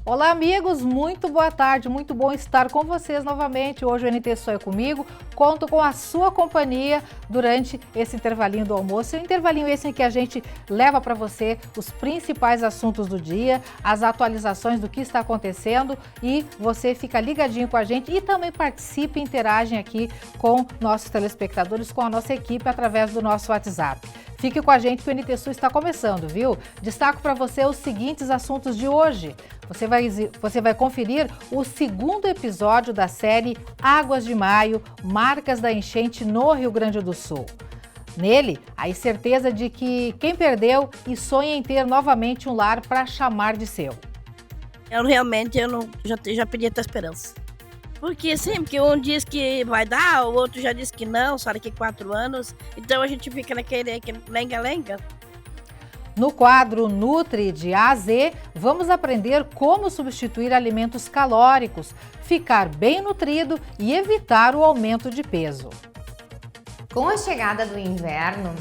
Olá, amigos, muito boa tarde, muito bom estar com vocês novamente. Hoje o NT Só é comigo, conto com a sua companhia durante esse intervalinho do almoço. Um intervalinho esse em que a gente leva para você os principais assuntos do dia, as atualizações do que está acontecendo e você fica ligadinho com a gente e também participe e interage aqui com nossos telespectadores, com a nossa equipe através do nosso WhatsApp. Fique com a gente que o NT Sul está começando, viu? Destaco para você os seguintes assuntos de hoje. Você vai conferir o segundo episódio da série Águas de Maio, Marcas da Enchente no Rio Grande do Sul. Nele, a incerteza de que quem perdeu e sonha em ter novamente um lar para chamar de seu. Eu já perdi a esperança. Porque porque um diz que vai dar, o outro já disse que não, só daqui 4 anos. Então a gente fica naquele lenga-lenga. No quadro Nutri de A a Z, vamos aprender como substituir alimentos calóricos, ficar bem nutrido e evitar o aumento de peso. Com a chegada do inverno,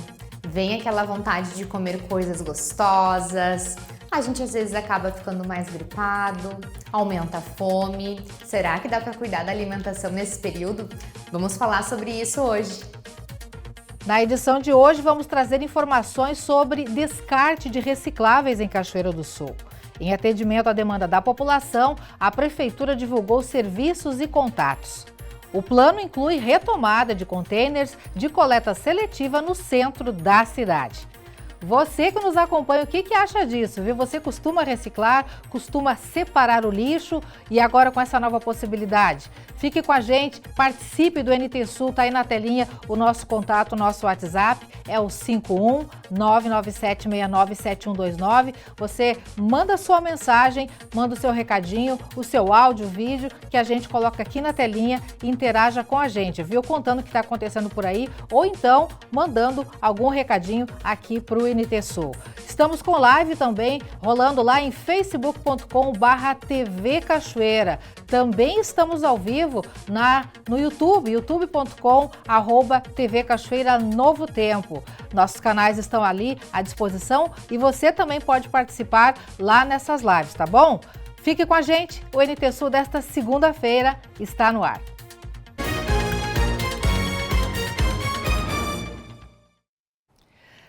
vem aquela vontade de comer coisas gostosas. A gente às vezes acaba ficando mais gripado, aumenta a fome. Será que dá para cuidar da alimentação nesse período? Vamos falar sobre isso hoje. Na edição de hoje, vamos trazer informações sobre descarte de recicláveis em Cachoeira do Sul. Em atendimento à demanda da população, a Prefeitura divulgou serviços e contatos. O plano inclui retomada de contêineres de coleta seletiva no centro da cidade. Você que nos acompanha, o que acha disso, viu? Você costuma reciclar, costuma separar o lixo e agora com essa nova possibilidade? Fique com a gente, participe do NT Sul, tá aí na telinha o nosso contato, o nosso WhatsApp, é o 51-997697129. Você manda a sua mensagem, manda o seu recadinho, o seu áudio, vídeo, que a gente coloca aqui na telinha e interaja com a gente, viu? Contando o que está acontecendo por aí ou então mandando algum recadinho aqui para o NT Sul. Estamos com live também rolando lá em facebook.com/TV Cachoeira. Também estamos ao vivo no YouTube, youtube.com/TV Cachoeira Novo Tempo. Nossos canais estão ali à disposição e você também pode participar lá nessas lives, tá bom? Fique com a gente, o NT Sul desta segunda-feira está no ar.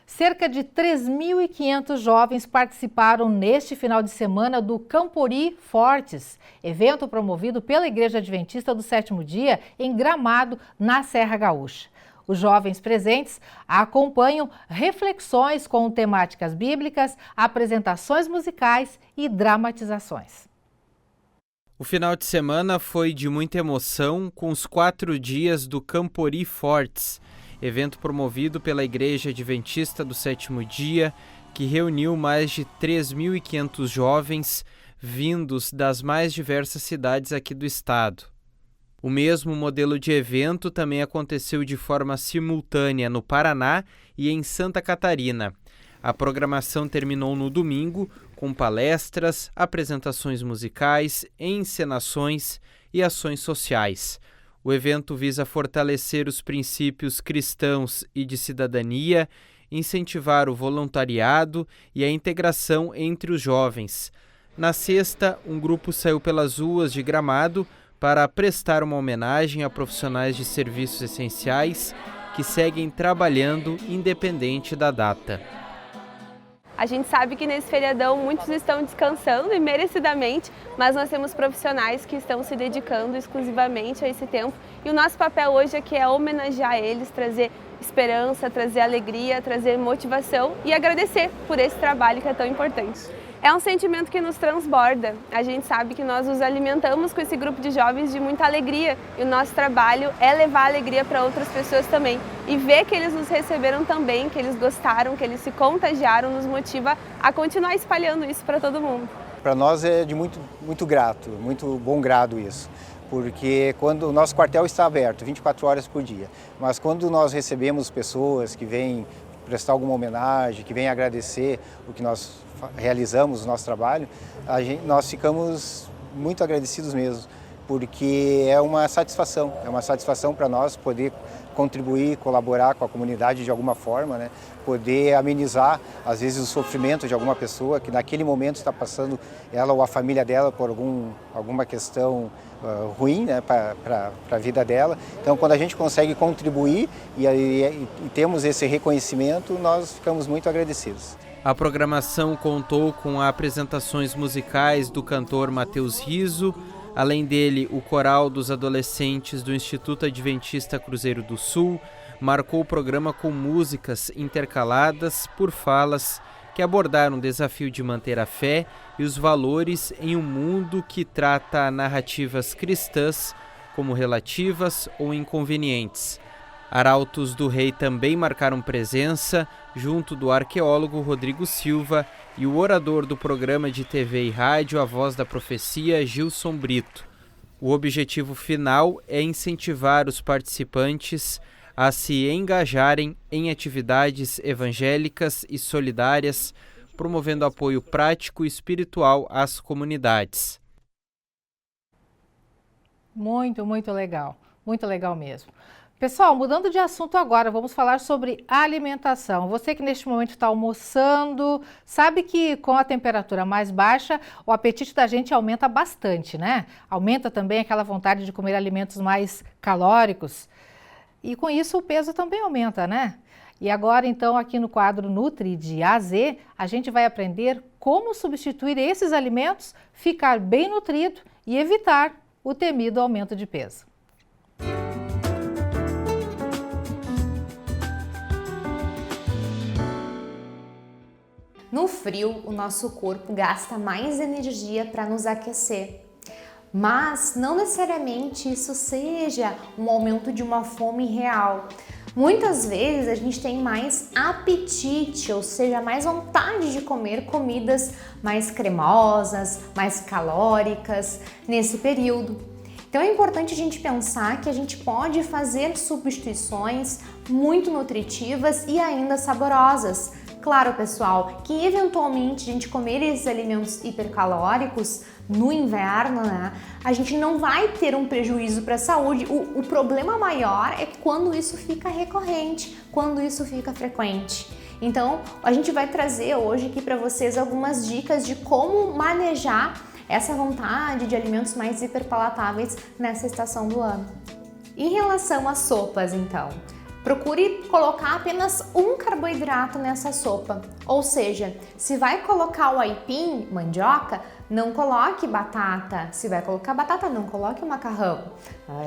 Cerca de 3.500 jovens participaram neste final de semana do Campori Fortes, evento promovido pela Igreja Adventista do Sétimo Dia em Gramado, na Serra Gaúcha. Os jovens presentes acompanham reflexões com temáticas bíblicas, apresentações musicais e dramatizações. O final de semana foi de muita emoção com os 4 dias do Campori Fortes, evento promovido pela Igreja Adventista do Sétimo Dia, que reuniu mais de 3.500 jovens vindos das mais diversas cidades aqui do estado. O mesmo modelo de evento também aconteceu de forma simultânea no Paraná e em Santa Catarina. A programação terminou no domingo com palestras, apresentações musicais, encenações e ações sociais. O evento visa fortalecer os princípios cristãos e de cidadania, incentivar o voluntariado e a integração entre os jovens. Na sexta, um grupo saiu pelas ruas de Gramado para prestar uma homenagem a profissionais de serviços essenciais que seguem trabalhando independente da data. A gente sabe que nesse feriadão muitos estão descansando e merecidamente, mas nós temos profissionais que estão se dedicando exclusivamente a esse tempo. E o nosso papel hoje aqui é homenagear eles, trazer esperança, trazer alegria, trazer motivação e agradecer por esse trabalho que é tão importante. É um sentimento que nos transborda. A gente sabe que nós nos alimentamos com esse grupo de jovens de muita alegria e o nosso trabalho é levar alegria para outras pessoas também. E ver que eles nos receberam também, que eles gostaram, que eles se contagiaram, nos motiva a continuar espalhando isso para todo mundo. Para nós é de muito grato, muito bom grado isso. Porque quando o nosso quartel está aberto 24 horas por dia, mas quando nós recebemos pessoas que vêm prestar alguma homenagem, que vêm agradecer o que nós realizamos, o nosso trabalho, nós ficamos muito agradecidos mesmo, porque é uma satisfação para nós poder contribuir, colaborar com a comunidade de alguma forma, né? Poder amenizar, às vezes, o sofrimento de alguma pessoa que naquele momento está passando, ela ou a família dela, por alguma questão ruim, né, para a vida dela. Então, quando a gente consegue contribuir e temos esse reconhecimento, nós ficamos muito agradecidos. A programação contou com apresentações musicais do cantor Matheus Riso. Além dele, o coral dos adolescentes do Instituto Adventista Cruzeiro do Sul marcou o programa com músicas intercaladas por falas que abordaram o desafio de manter a fé e os valores em um mundo que trata narrativas cristãs como relativas ou inconvenientes. Arautos do Rei também marcaram presença, junto do arqueólogo Rodrigo Silva e o orador do programa de TV e rádio A Voz da Profecia, Gilson Brito. O objetivo final é incentivar os participantes a se engajarem em atividades evangélicas e solidárias, promovendo apoio prático e espiritual às comunidades. Muito legal mesmo. Pessoal, mudando de assunto agora, vamos falar sobre alimentação. Você que neste momento está almoçando, sabe que com a temperatura mais baixa, o apetite da gente aumenta bastante, né? Aumenta também aquela vontade de comer alimentos mais calóricos. E com isso o peso também aumenta, né? E agora, então, aqui no quadro Nutri de A a Z, a gente vai aprender como substituir esses alimentos, ficar bem nutrido e evitar o temido aumento de peso. No frio, o nosso corpo gasta mais energia para nos aquecer. Mas não necessariamente isso seja um aumento de uma fome real. Muitas vezes a gente tem mais apetite, ou seja, mais vontade de comer comidas mais cremosas, mais calóricas nesse período. Então é importante a gente pensar que a gente pode fazer substituições muito nutritivas e ainda saborosas. Claro, pessoal, que eventualmente a gente comer esses alimentos hipercalóricos no inverno, né, a gente não vai ter um prejuízo para a saúde. O problema maior é quando isso fica recorrente, quando isso fica frequente. Então, a gente vai trazer hoje aqui para vocês algumas dicas de como manejar essa vontade de alimentos mais hiperpalatáveis nessa estação do ano. Em relação às sopas, então, procure colocar apenas um carboidrato nessa sopa, ou seja, se vai colocar o aipim, mandioca, não coloque batata. Se vai colocar batata, não coloque o macarrão.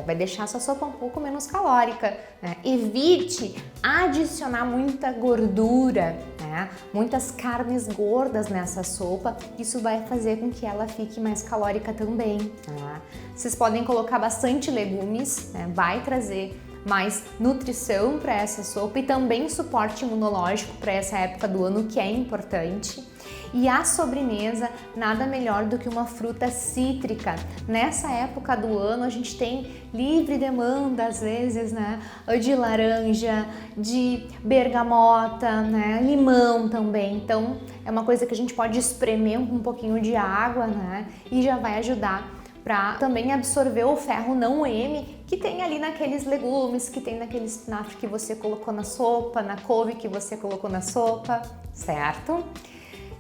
Vai deixar sua sopa um pouco menos calórica, né? Evite adicionar muita gordura, né? Muitas carnes gordas nessa sopa. Isso vai fazer com que ela fique mais calórica também, né? Vocês podem colocar bastante legumes, né? Vai trazer mais nutrição para essa sopa e também suporte imunológico para essa época do ano, que é importante. E a sobremesa, nada melhor do que uma fruta cítrica. Nessa época do ano a gente tem livre demanda, às vezes, né, de laranja, de bergamota, né, limão também. Então é uma coisa que a gente pode espremer um pouquinho de água, né, e já vai ajudar para também absorver o ferro não M que tem ali naqueles legumes, que tem naquele espinafre que você colocou na sopa, na couve que você colocou na sopa, certo?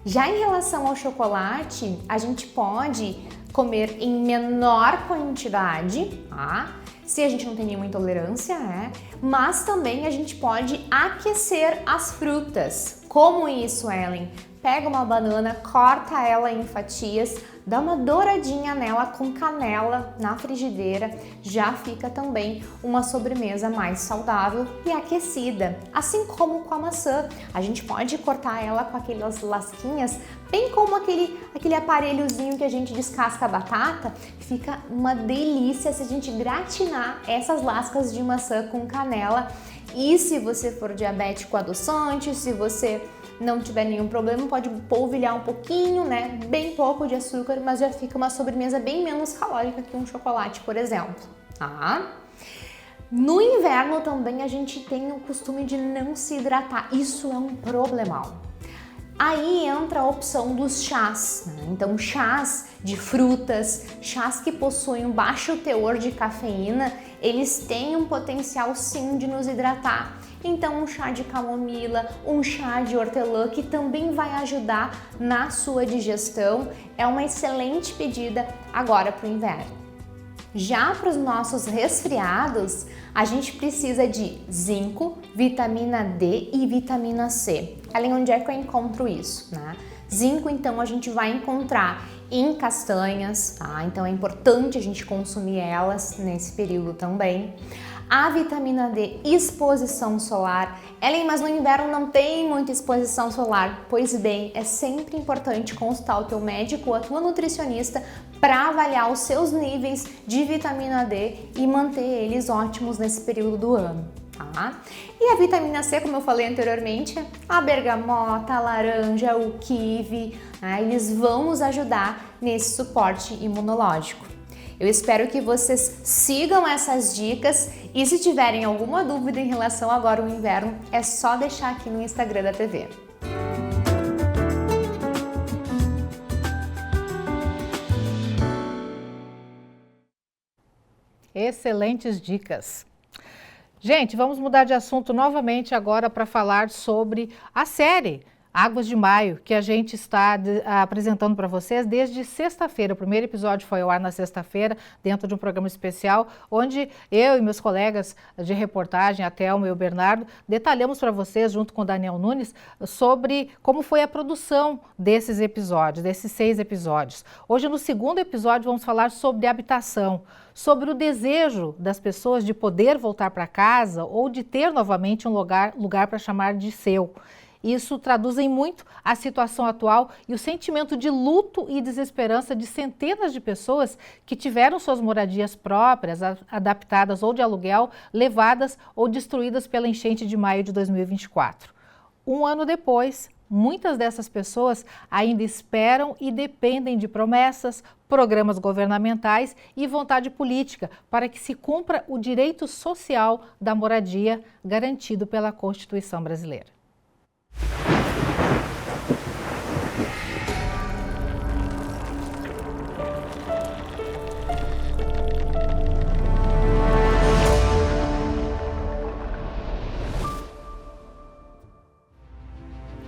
Já em relação ao chocolate, a gente pode comer em menor quantidade, tá? Se a gente não tem nenhuma intolerância, né? Mas também a gente pode aquecer as frutas. Como isso, Ellen? Pega uma banana, corta ela em fatias, dá uma douradinha nela com canela na frigideira, já fica também uma sobremesa mais saudável e aquecida. Assim como com a maçã, a gente pode cortar ela com aquelas lasquinhas, bem como aquele aparelhozinho que a gente descasca a batata, fica uma delícia se a gente gratinar essas lascas de maçã com canela. E se você for diabético adoçante, se você não tiver nenhum problema, pode polvilhar um pouquinho, né? Bem pouco de açúcar, mas já fica uma sobremesa bem menos calórica que um chocolate, por exemplo, tá? No inverno também a gente tem o costume de não se hidratar. Isso é um problemão. Aí entra a opção dos chás, né? Então chás de frutas, chás que possuem um baixo teor de cafeína, eles têm um potencial sim de nos hidratar. Então um chá de camomila, um chá de hortelã que também vai ajudar na sua digestão, é uma excelente pedida agora para o inverno. Já para os nossos resfriados, a gente precisa de zinco, vitamina D e vitamina C. Ali onde é que eu encontro isso, né? Zinco, então, a gente vai encontrar em castanhas, tá? Então é importante a gente consumir elas nesse período também. A vitamina D, exposição solar. Ellen, mas no inverno não tem muita exposição solar. Pois bem, é sempre importante consultar o teu médico ou a tua nutricionista para avaliar os seus níveis de vitamina D e manter eles ótimos nesse período do ano. Tá? E a vitamina C, como eu falei anteriormente, a bergamota, a laranja, o kiwi, né? Eles vão nos ajudar nesse suporte imunológico. Eu espero que vocês sigam essas dicas e se tiverem alguma dúvida em relação agora ao inverno, é só deixar aqui no Instagram da TV. Excelentes dicas. Gente, vamos mudar de assunto novamente agora para falar sobre a série Águas de Maio, que a gente está apresentando para vocês desde sexta-feira. O primeiro episódio foi ao ar na sexta-feira, dentro de um programa especial, onde eu e meus colegas de reportagem, a Thelma e o Bernardo, detalhamos para vocês, junto com o Daniel Nunes, sobre como foi a produção desses episódios, desses 6 episódios. Hoje, no segundo episódio, vamos falar sobre habitação, sobre o desejo das pessoas de poder voltar para casa ou de ter novamente um lugar para chamar de seu. Isso traduz em muito a situação atual e o sentimento de luto e desesperança de centenas de pessoas que tiveram suas moradias próprias, adaptadas ou de aluguel, levadas ou destruídas pela enchente de maio de 2024. Um ano depois, muitas dessas pessoas ainda esperam e dependem de promessas, programas governamentais e vontade política para que se cumpra o direito social da moradia garantido pela Constituição brasileira.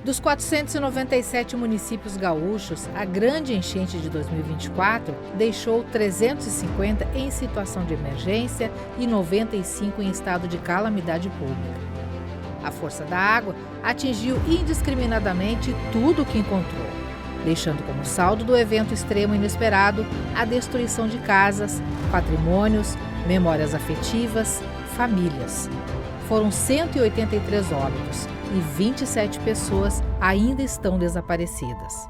Dos 497 municípios gaúchos, a grande enchente de 2024 deixou 350 em situação de emergência e 95 em estado de calamidade pública. A força da água atingiu indiscriminadamente tudo o que encontrou, deixando como saldo do evento extremo inesperado a destruição de casas, patrimônios, memórias afetivas, famílias. Foram 183 óbitos e 27 pessoas ainda estão desaparecidas.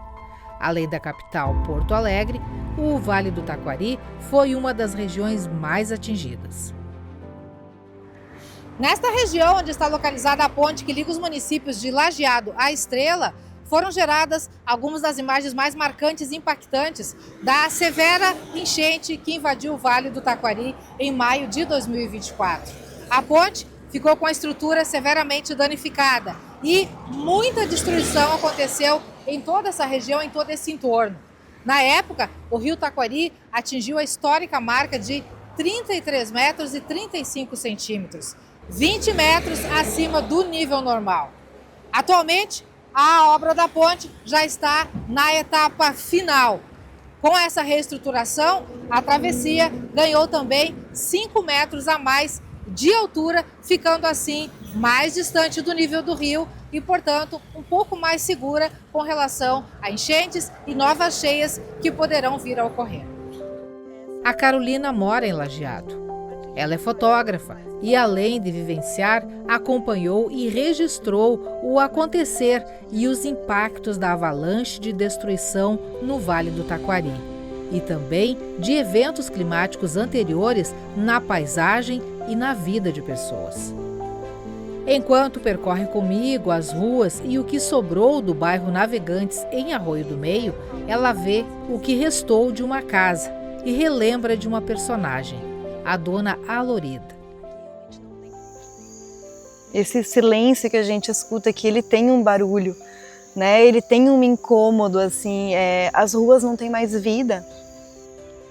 Além da capital Porto Alegre, o Vale do Taquari foi uma das regiões mais atingidas. Nesta região, onde está localizada a ponte que liga os municípios de Lajeado à Estrela, foram geradas algumas das imagens mais marcantes e impactantes da severa enchente que invadiu o Vale do Taquari em maio de 2024. A ponte ficou com a estrutura severamente danificada e muita destruição aconteceu em toda essa região, em todo esse entorno. Na época, o rio Taquari atingiu a histórica marca de 33 metros e 35 centímetros, 20 metros acima do nível normal. Atualmente, a obra da ponte já está na etapa final. Com essa reestruturação, a travessia ganhou também 5 metros a mais de altura, ficando assim mais distante do nível do rio e, portanto, um pouco mais segura com relação a enchentes e novas cheias que poderão vir a ocorrer. A Carolina mora em Lajeado. Ela é fotógrafa e, além de vivenciar, acompanhou e registrou o acontecer e os impactos da avalanche de destruição no Vale do Taquari e também de eventos climáticos anteriores na paisagem e na vida de pessoas. Enquanto percorre comigo as ruas e o que sobrou do bairro Navegantes em Arroio do Meio, ela vê o que restou de uma casa e relembra de uma personagem, a dona Alorida. Esse silêncio que a gente escuta aqui, ele tem um barulho, né? Ele tem um incômodo, assim, as ruas não têm mais vida.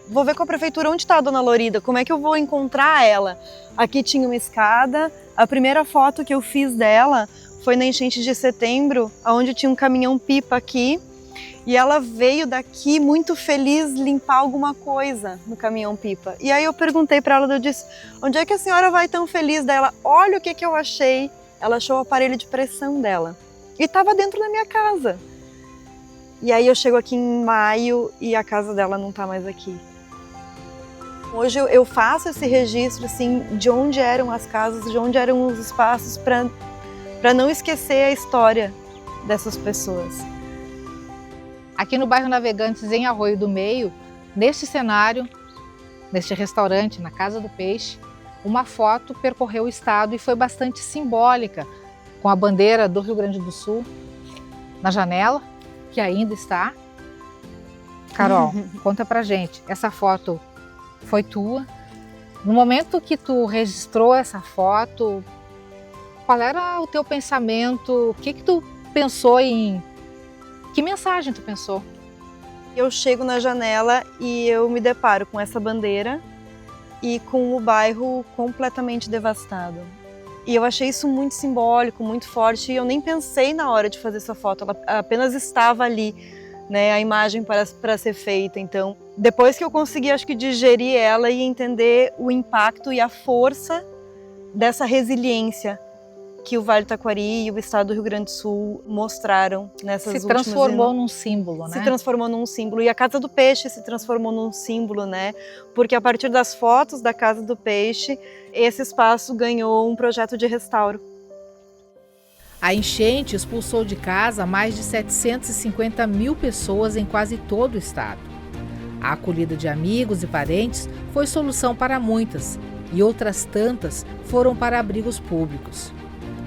Vou ver com a prefeitura onde está a dona Lorida, como é que eu vou encontrar ela? Aqui tinha uma escada, a primeira foto que eu fiz dela foi na enchente de setembro, onde tinha um caminhão-pipa aqui, e ela veio daqui muito feliz limpar alguma coisa no caminhão-pipa. E aí eu perguntei para ela, eu disse, onde é que a senhora vai tão feliz? Daí ela, olha o que eu achei. Ela achou o aparelho de pressão dela. E estava dentro da minha casa. E aí eu chego aqui em maio e a casa dela não está mais aqui. Hoje eu faço esse registro assim, de onde eram as casas, de onde eram os espaços, para não esquecer a história dessas pessoas. Aqui no bairro Navegantes, em Arroio do Meio, neste cenário, neste restaurante, na Casa do Peixe, uma foto percorreu o estado e foi bastante simbólica, com a bandeira do Rio Grande do Sul na janela, que ainda está. Carol, conta pra gente, essa foto foi tua. No momento que tu registrou essa foto, qual era o teu pensamento? O que tu pensou em... Que mensagem tu pensou? Eu chego na janela e eu me deparo com essa bandeira e com o bairro completamente devastado. E eu achei isso muito simbólico, muito forte, e eu nem pensei na hora de fazer essa foto, ela apenas estava ali, né, a imagem para ser feita. Então, depois que eu consegui, acho que digerir ela e entender o impacto e a força dessa resiliência que o Vale do Taquari e o estado do Rio Grande do Sul mostraram nessas últimas... Se transformou num símbolo, né? Se transformou num símbolo. E a Casa do Peixe se transformou num símbolo, né? Porque a partir das fotos da Casa do Peixe, esse espaço ganhou um projeto de restauro. A enchente expulsou de casa mais de 750 mil pessoas em quase todo o estado. A acolhida de amigos e parentes foi solução para muitas, e outras tantas foram para abrigos públicos.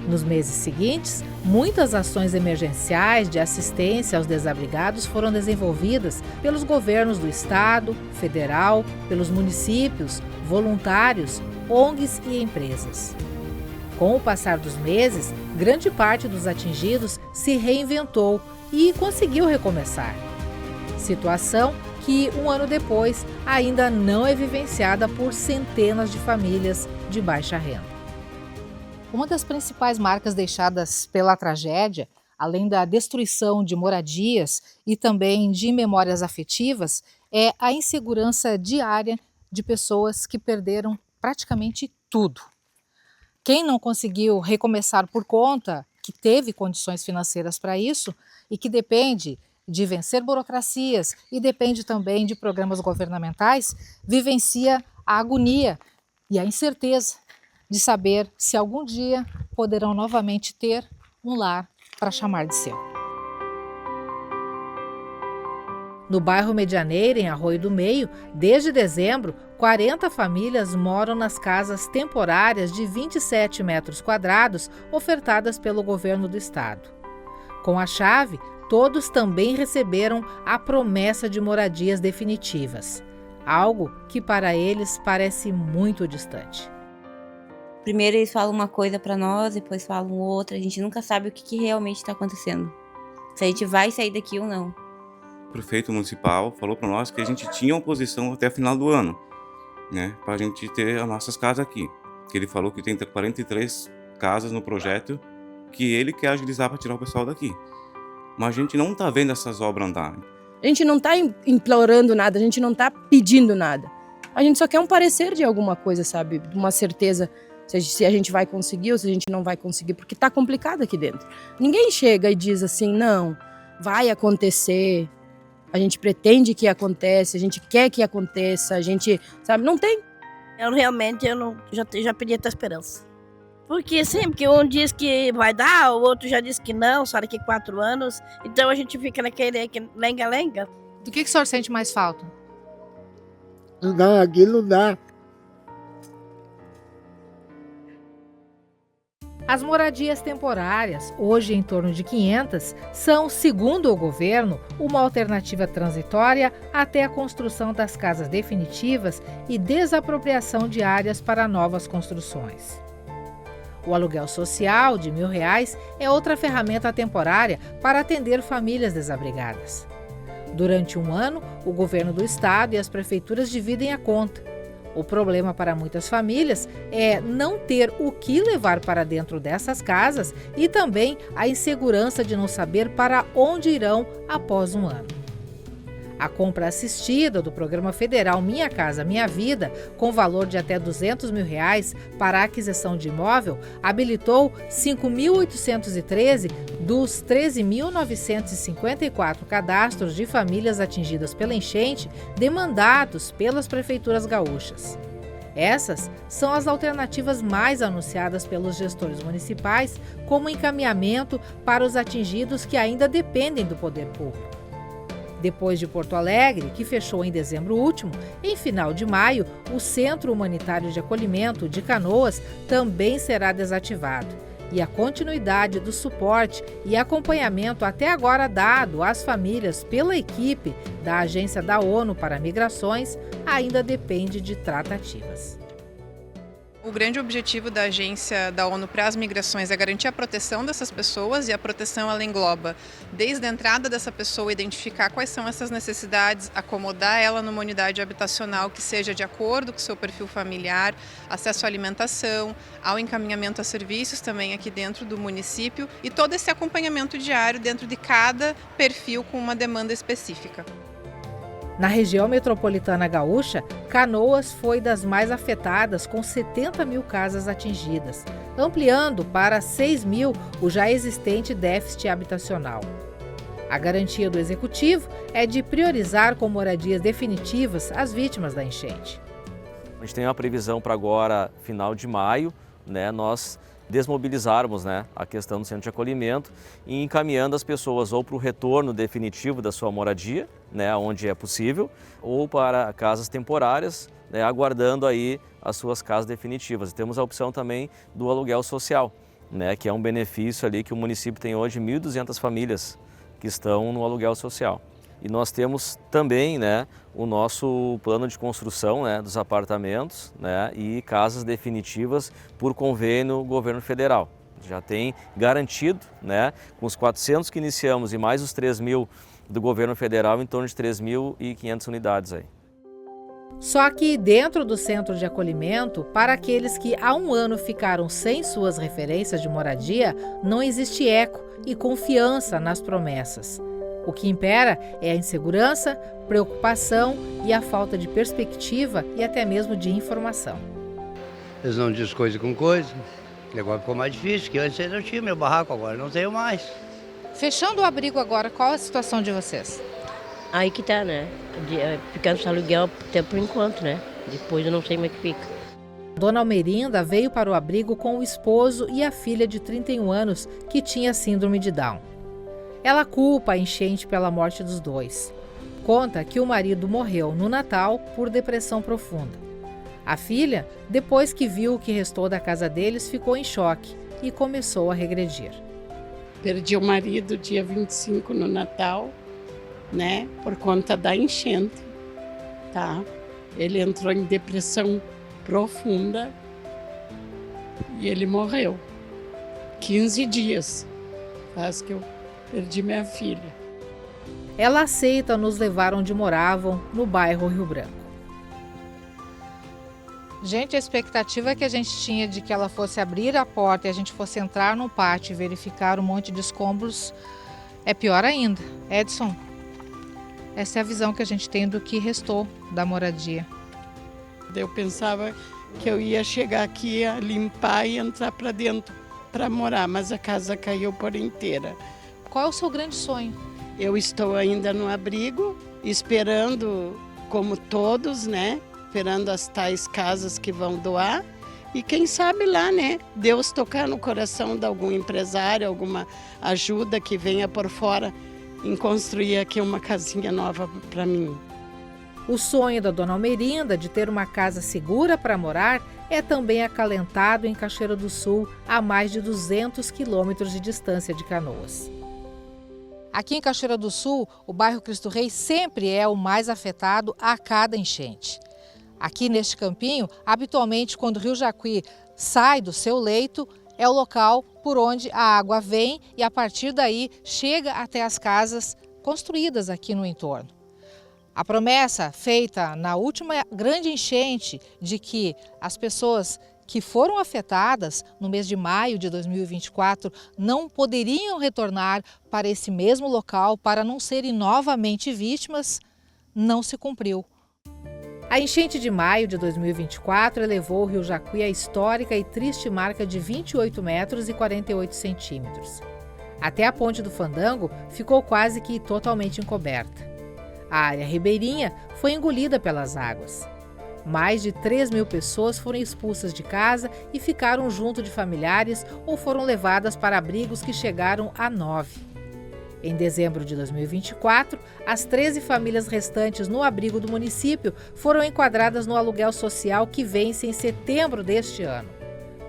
Nos meses seguintes, muitas ações emergenciais de assistência aos desabrigados foram desenvolvidas pelos governos do estado, federal, pelos municípios, voluntários, ONGs e empresas. Com o passar dos meses, grande parte dos atingidos se reinventou e conseguiu recomeçar. Situação que, um ano depois, ainda não é vivenciada por centenas de famílias de baixa renda. Uma das principais marcas deixadas pela tragédia, além da destruição de moradias e também de memórias afetivas, é a insegurança diária de pessoas que perderam praticamente tudo. Quem não conseguiu recomeçar por conta, que teve condições financeiras para isso e que depende de vencer burocracias e depende também de programas governamentais, vivencia a agonia e a incerteza de saber se algum dia poderão novamente ter um lar para chamar de seu. No bairro Medianeira, em Arroio do Meio, desde dezembro, 40 famílias moram nas casas temporárias de 27 metros quadrados ofertadas pelo governo do estado. Com a chave, todos também receberam a promessa de moradias definitivas, algo que para eles parece muito distante. Primeiro eles falam uma coisa para nós, depois falam outra, a gente nunca sabe o que realmente está acontecendo. Se a gente vai sair daqui ou não. O prefeito municipal falou para nós que a gente tinha oposição até o final do ano, né, para a gente ter as nossas casas aqui. Que ele falou que tem 43 casas no projeto que ele quer agilizar para tirar o pessoal daqui. Mas a gente não está vendo essas obras andar. A gente não está implorando nada, a gente não está pedindo nada. A gente só quer um parecer de alguma coisa, sabe? Uma certeza se a gente vai conseguir ou se a gente não vai conseguir, porque está complicado aqui dentro. Ninguém chega e diz assim, não, vai acontecer, a gente pretende que aconteça, a gente quer que aconteça, a gente, sabe, não tem. Eu realmente já perdi até a esperança. Porque sempre um diz que vai dar, o outro já diz que não, só daqui 4 anos. Então a gente fica naquele lenga-lenga. Do que o senhor sente mais falta? Não dá, aqui não dá. As moradias temporárias, hoje em torno de 500, são, segundo o governo, uma alternativa transitória até a construção das casas definitivas e desapropriação de áreas para novas construções. O aluguel social de R$1.000 é outra ferramenta temporária para atender famílias desabrigadas. Durante um ano, o governo do estado e as prefeituras dividem a conta. O problema para muitas famílias é não ter o que levar para dentro dessas casas e também a insegurança de não saber para onde irão após um ano. A compra assistida do programa federal Minha Casa Minha Vida, com valor de até R$200 mil para a aquisição de imóvel, habilitou 5.813 dos 13.954 cadastros de famílias atingidas pela enchente demandados pelas prefeituras gaúchas. Essas são as alternativas mais anunciadas pelos gestores municipais como encaminhamento para os atingidos que ainda dependem do poder público. Depois de Porto Alegre, que fechou em dezembro último, em final de maio, o Centro Humanitário de Acolhimento de Canoas também será desativado. E a continuidade do suporte e acompanhamento até agora dado às famílias pela equipe da Agência da ONU para Migrações ainda depende de tratativas. O grande objetivo da Agência da ONU para as Migrações é garantir a proteção dessas pessoas, e a proteção ela engloba desde a entrada dessa pessoa, identificar quais são essas necessidades, acomodar ela numa unidade habitacional que seja de acordo com o seu perfil familiar, acesso à alimentação, ao encaminhamento a serviços também aqui dentro do município e todo esse acompanhamento diário dentro de cada perfil com uma demanda específica. Na região metropolitana gaúcha, Canoas foi das mais afetadas, com 70 mil casas atingidas, ampliando para 6 mil o já existente déficit habitacional. A garantia do Executivo é de priorizar com moradias definitivas as vítimas da enchente. A gente tem uma previsão para agora, final de maio, nós desmobilizarmos a questão do centro de acolhimento e encaminhando as pessoas ou para o retorno definitivo da sua moradia, onde é possível, ou para casas temporárias, aguardando aí as suas casas definitivas. E temos a opção também do aluguel social, que é um benefício ali que o município tem hoje 1.200 famílias que estão no aluguel social. E nós temos também o nosso plano de construção dos apartamentos e casas definitivas por convênio governo federal. Já tem garantido, com os 400 que iniciamos e mais os 3.000 do governo federal, em torno de 3.500 unidades aí. Só que dentro do centro de acolhimento, para aqueles que há um ano ficaram sem suas referências de moradia, não existe eco e confiança nas promessas. O que impera é a insegurança, preocupação e a falta de perspectiva e até mesmo de informação. Eles não dizem coisa com coisa, agora ficou mais difícil, que antes eu tinha meu barraco, agora não tenho mais. Fechando o abrigo agora, qual a situação de vocês? Aí que tá, ficando sem aluguel até por enquanto, depois eu não sei como é que fica. Dona Almerinda veio para o abrigo com o esposo e a filha de 31 anos que tinha síndrome de Down. Ela culpa a enchente pela morte dos dois. Conta que o marido morreu no Natal por depressão profunda. A filha, depois que viu o que restou da casa deles, ficou em choque e começou a regredir. Perdi o marido dia 25 no Natal, por conta da enchente, tá? Ele entrou em depressão profunda e ele morreu. 15 dias faz que eu perdi minha filha. Ela aceita nos levar onde moravam, no bairro Rio Branco. Gente, a expectativa que a gente tinha de que ela fosse abrir a porta e a gente fosse entrar no pátio e verificar um monte de escombros é pior ainda. Edson, essa é a visão que a gente tem do que restou da moradia. Eu pensava que eu ia chegar aqui a limpar e entrar para dentro para morar, mas a casa caiu por inteira. Qual é o seu grande sonho? Eu estou ainda no abrigo, esperando, como todos, esperando as tais casas que vão doar. E quem sabe lá, Deus tocar no coração de algum empresário, alguma ajuda que venha por fora em construir aqui uma casinha nova para mim. O sonho da Dona Almerinda de ter uma casa segura para morar é também acalentado em Cachoeira do Sul, a mais de 200 quilômetros de distância de Canoas. Aqui em Cachoeira do Sul, o bairro Cristo Rei sempre é o mais afetado a cada enchente. Aqui neste campinho, habitualmente, quando o Rio Jacuí sai do seu leito, é o local por onde a água vem e a partir daí chega até as casas construídas aqui no entorno. A promessa feita na última grande enchente de que as pessoas que foram afetadas no mês de maio de 2024 não poderiam retornar para esse mesmo local para não serem novamente vítimas, não se cumpriu. A enchente de maio de 2024 elevou o Rio Jacuí à histórica e triste marca de 28 metros e 48 centímetros. Até a Ponte do Fandango ficou quase que totalmente encoberta. A área ribeirinha foi engolida pelas águas. Mais de 3.000 pessoas foram expulsas de casa e ficaram junto de familiares ou foram levadas para abrigos que chegaram a 9. Em dezembro de 2024, as 13 famílias restantes no abrigo do município foram enquadradas no aluguel social que vence em setembro deste ano.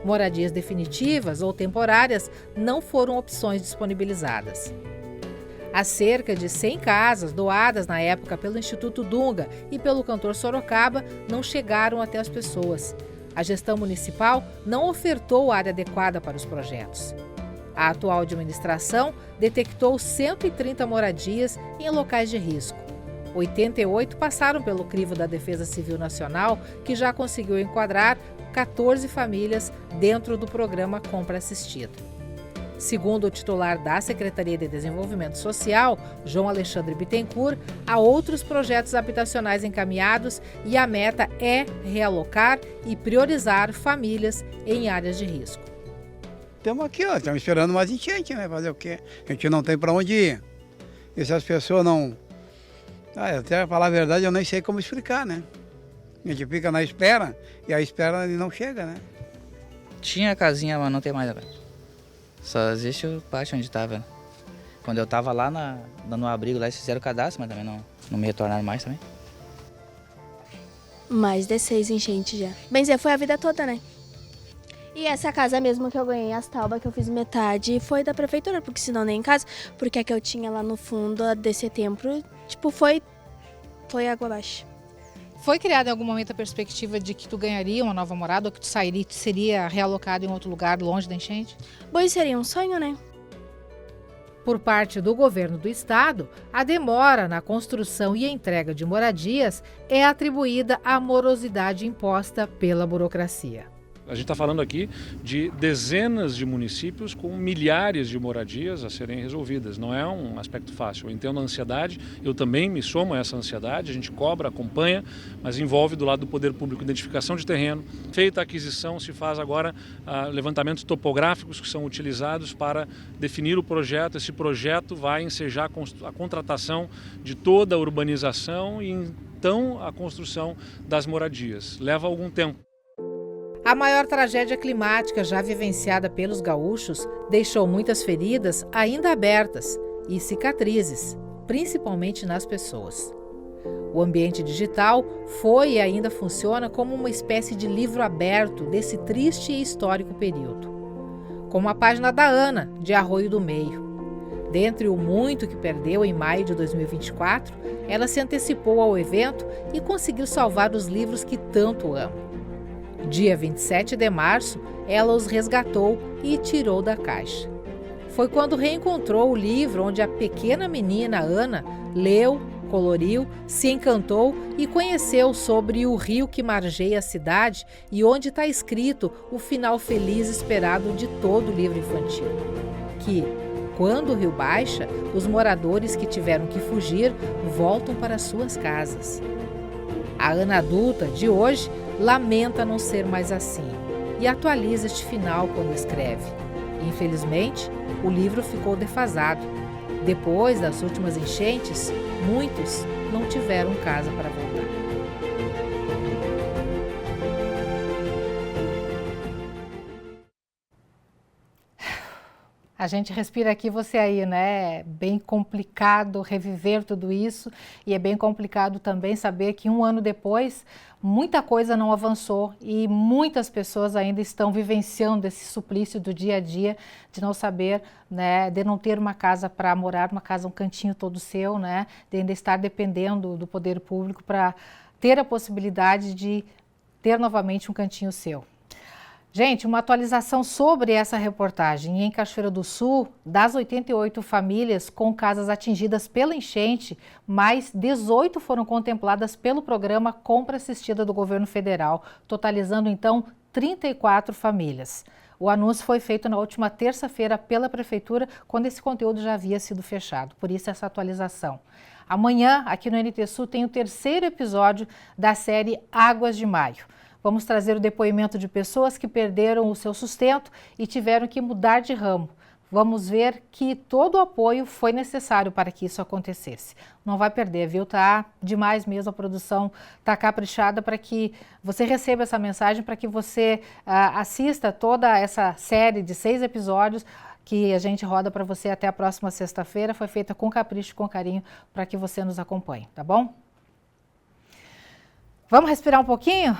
Moradias definitivas ou temporárias não foram opções disponibilizadas. As cerca de 100 casas doadas na época pelo Instituto Dunga e pelo cantor Sorocaba não chegaram até as pessoas. A gestão municipal não ofertou área adequada para os projetos. A atual administração detectou 130 moradias em locais de risco. 88 passaram pelo crivo da Defesa Civil Nacional, que já conseguiu enquadrar 14 famílias dentro do programa Compra Assistida. Segundo o titular da Secretaria de Desenvolvimento Social, João Alexandre Bittencourt, há outros projetos habitacionais encaminhados e a meta é realocar e priorizar famílias em áreas de risco. Estamos aqui, estamos esperando mais enchente, né? Fazer o quê? A gente não tem para onde ir. E se as pessoas não... até falar a verdade, eu nem sei como explicar, né? A gente fica na espera e a espera não chega, né? Tinha casinha, mas não tem mais agora. Só existe o pátio onde estava. Quando eu estava lá no abrigo, lá eles fizeram o cadastro, mas também não me retornaram mais também. Mais de 6 enchentes já. Bem dizer, foi a vida toda, né? E essa casa mesmo que eu ganhei, as taubas que eu fiz metade, foi da prefeitura, porque senão nem em casa. Porque a que eu tinha lá no fundo, a de setembro, foi água abaixo. Foi criada em algum momento a perspectiva de que tu ganharia uma nova morada ou que tu seria realocado em outro lugar longe da enchente? Pois seria um sonho, né? Por parte do governo do estado, a demora na construção e entrega de moradias é atribuída à morosidade imposta pela burocracia. A gente está falando aqui de dezenas de municípios com milhares de moradias a serem resolvidas. Não é um aspecto fácil. Eu entendo a ansiedade, eu também me somo a essa ansiedade, a gente cobra, acompanha, mas envolve do lado do poder público identificação de terreno. Feita a aquisição, se faz agora levantamentos topográficos que são utilizados para definir o projeto. Esse projeto vai ensejar a contratação de toda a urbanização e então a construção das moradias. Leva algum tempo. A maior tragédia climática já vivenciada pelos gaúchos deixou muitas feridas ainda abertas e cicatrizes, principalmente nas pessoas. O ambiente digital foi e ainda funciona como uma espécie de livro aberto desse triste e histórico período. Como a página da Ana, de Arroio do Meio. Dentre o muito que perdeu em maio de 2024, ela se antecipou ao evento e conseguiu salvar os livros que tanto ama. Dia 27 de março, ela os resgatou e tirou da caixa. Foi quando reencontrou o livro onde a pequena menina Ana leu, coloriu, se encantou e conheceu sobre o rio que margeia a cidade e onde está escrito o final feliz esperado de todo o livro infantil. Que, quando o rio baixa, os moradores que tiveram que fugir voltam para suas casas. A Ana adulta de hoje lamenta não ser mais assim e atualiza este final quando escreve. Infelizmente, o livro ficou defasado. Depois das últimas enchentes, muitos não tiveram casa para voltar. A gente respira aqui, você aí, né? É bem complicado reviver tudo isso e é bem complicado também saber que um ano depois muita coisa não avançou e muitas pessoas ainda estão vivenciando esse suplício do dia a dia de não saber, né? De não ter uma casa para morar, uma casa, um cantinho todo seu, né? De ainda estar dependendo do poder público para ter a possibilidade de ter novamente um cantinho seu. Gente, uma atualização sobre essa reportagem. Em Cachoeira do Sul, das 88 famílias com casas atingidas pela enchente, mais 18 foram contempladas pelo programa Compra Assistida do governo federal, totalizando então 34 famílias. O anúncio foi feito na última terça-feira pela Prefeitura, quando esse conteúdo já havia sido fechado, por isso essa atualização. Amanhã, aqui no NT Sul, tem o 3º episódio da série Águas de Maio. Vamos trazer o depoimento de pessoas que perderam o seu sustento e tiveram que mudar de ramo. Vamos ver que todo o apoio foi necessário para que isso acontecesse. Não vai perder, viu? Tá demais mesmo, a produção tá caprichada para que você receba essa mensagem, para que você assista toda essa série de 6 episódios que a gente roda para você até a próxima sexta-feira. Foi feita com capricho e com carinho para que você nos acompanhe, tá bom? Vamos respirar um pouquinho?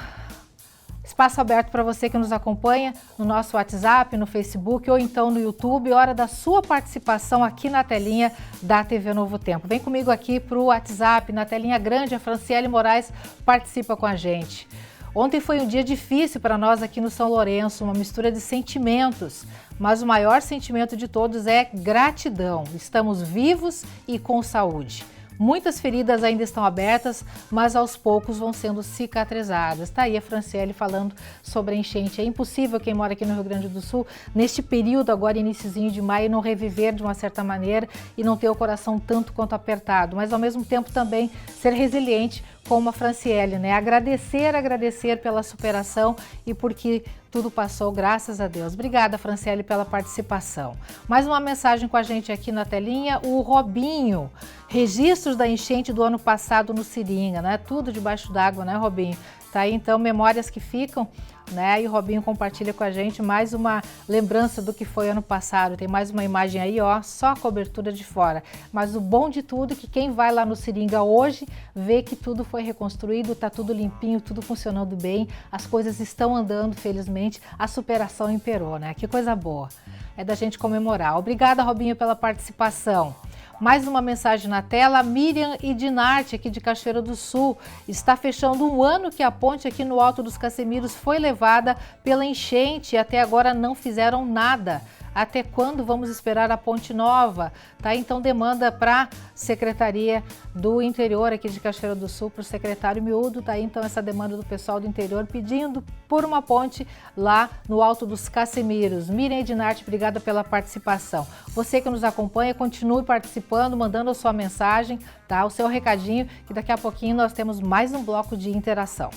Espaço aberto para você que nos acompanha no nosso WhatsApp, no Facebook ou então no YouTube. Hora da sua participação aqui na telinha da TV Novo Tempo. Vem comigo aqui para o WhatsApp, na telinha grande, a Franciele Moraes participa com a gente. Ontem foi um dia difícil para nós aqui no São Lourenço, uma mistura de sentimentos. Mas o maior sentimento de todos é gratidão. Estamos vivos e com saúde. Muitas feridas ainda estão abertas, mas aos poucos vão sendo cicatrizadas. Está aí a Franciele falando sobre a enchente. É impossível quem mora aqui no Rio Grande do Sul, neste período agora, iniciozinho de maio, não reviver de uma certa maneira e não ter o coração tanto quanto apertado, mas ao mesmo tempo também ser resiliente como a Franciele, né? Agradecer pela superação e porque tudo passou, graças a Deus. Obrigada, Franciele, pela participação. Mais uma mensagem com a gente aqui na telinha, o Robinho. Registros da enchente do ano passado no Seringa, né? Tudo debaixo d'água, né, Robinho? Tá aí, então, memórias que ficam, né? E o Robinho compartilha com a gente mais uma lembrança do que foi ano passado. Tem mais uma imagem aí, ó, só a cobertura de fora. Mas o bom de tudo é que quem vai lá no Seringa hoje vê que tudo foi reconstruído, tá tudo limpinho, tudo funcionando bem, as coisas estão andando, felizmente, a superação imperou, né? Que coisa boa. É da gente comemorar. Obrigada, Robinho, pela participação. Mais uma mensagem na tela, Miriam e Dinarte, aqui de Cachoeira do Sul. Está fechando um ano que a ponte aqui no Alto dos Casimiros foi levada pela enchente e até agora não fizeram nada. Até quando vamos esperar a ponte nova? Tá, então demanda para a Secretaria do Interior aqui de Cachoeira do Sul, para o secretário Miúdo. Tá aí então essa demanda do pessoal do interior pedindo por uma ponte lá no Alto dos Casimiros. Miriam Edinarte, obrigada pela participação. Você que nos acompanha, continue participando, mandando a sua mensagem, tá? O seu recadinho, que daqui a pouquinho nós temos mais um bloco de interação.